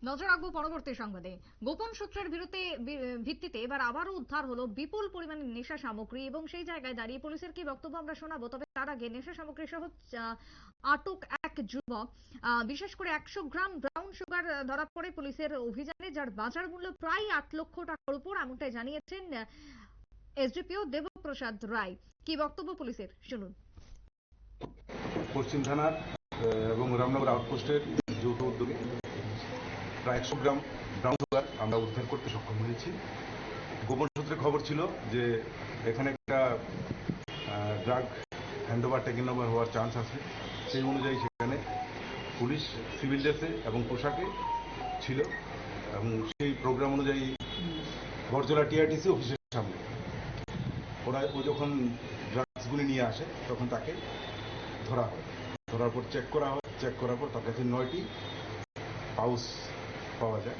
নজর রাখবো পরবর্তী সংবাদে। গোপন সূত্রের ভিত্তিতে এবার আবারও উদ্ধার হলো বিপুল পরিমাণে নেশা সামগ্রী এবং সেই জায়গায় দাঁড়িয়ে পুলিশের কি বক্তব্য আমরা শোনাবো। তবে তার আগে নেশা সামগ্রী সহ আটক এক যুবক, বিশেষ করে 100 গ্রাম ব্রাউন সুগার ধরা পড়ে পুলিশের অভিযানে, যার বাজার মূল্য প্রায় 8 লক্ষ টাকার উপর, এমনটাই জানিয়েছেন এসডিপিও দেবপ্রসাদ রায়। কি বক্তব্য পুলিশের শুনুন। পশ্চিম থানার এবং রামনগর আউটপোস্টের যৌথ উদ্যোগে প্রায় 100 গ্রাম ব্রাউন সুগার আমরা উদ্ধার করতে সক্ষম হয়েছি। গোপন সূত্রে খবর ছিল যে এখানে একটা ড্রাগ হ্যান্ডওভার টেকেন ওভার হওয়ার চান্স আছে। সেই অনুযায়ী সেখানে পুলিশ সিভিল ড্রেসে এবং পোশাকে ছিল এবং সেই প্রোগ্রাম অনুযায়ী বরজলা টিআরটিসি অফিসের সামনে ও যখন ড্রাগসগুলি নিয়ে আসে তখন তাকে ধরা হয়। ধরার পর চেক করা হয়, চেক করার পর তার কাছে 9টি পাউচ পাওয়া যায়,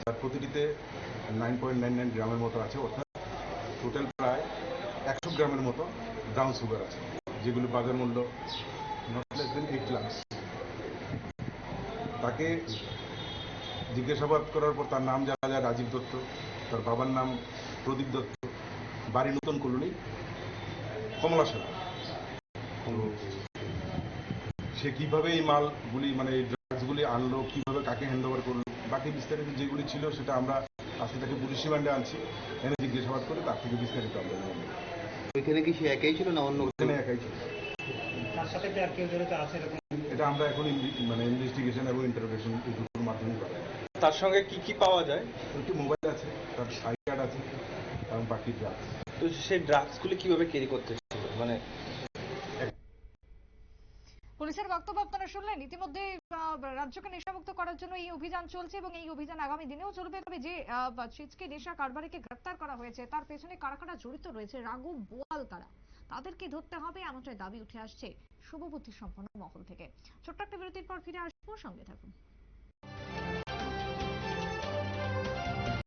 যার প্রতিটিতে 9.99 গ্রামের মতো আছে, অর্থাৎ টোটাল প্রায় 100 গ্রামের মতো ব্রাউন সুগার আছে, যেগুলো বাজার মূল্য নট লেস দেন 8 লাখ। তাকে জিজ্ঞাসাবাদ করার পর তার নাম জানা যায় রাজীব দত্ত, তার বাবার নাম প্রদীপ দত্ত, বাড়ি নতুন কলোনি কমলাশালা। সে কিভাবে এই মালগুলি মানে এই ড্রাগসগুলি আনলো, কিভাবে কাকে হ্যান্ড ওভার করলো, বাকি বিস্তারিত যেগুলি ছিল সেটা আমরা আজকে তাকে পুলিশ রিমান্ডে আনছি, এনে জিজ্ঞাসাবাদ করে তার থেকে বিস্তারিত আমরা নেব। ওইখানে কি সে একাই ছিল না অন্য? ওখানে একাই ছিল। তার সাথে কি আর কেউ জড়িত আছে এরকম? এটা আমরা এখন ইনভেস্টিগেশন এবং ইন্টারোগেশন এই দুটোর মাধ্যমে করি। তার সঙ্গে কি কি পাওয়া যায়? একটি মোবাইল আছে, তার আই কার্ড আছে এবং বাকি ড্রাগস। তো সেই ড্রাগসগুলি কিভাবে ক্যারি করতে মানে পুলিশের বক্তব্য আপনারা শুনলেন। ইতিমধ্যে রাজ্যকে নেশামুক্ত করার জন্য এই অভিযান চলছে এবং এই অভিযান আগামী দিনেও চলবে। তবে যে ছিচকে নেশা কারবারিকে গ্রেপ্তার করা হয়েছে তার পেছনে কারা কারা জড়িত রয়েছে, রাঘব বোয়াল কারা, তাদেরকে ধরতে হবে, এমনটাই দাবি উঠে আসছে শুভবুদ্ধি সম্পন্ন মহল থেকে। ছোট্ট একটা বিরতির পর ফিরে আসবো, সঙ্গে থাকুন।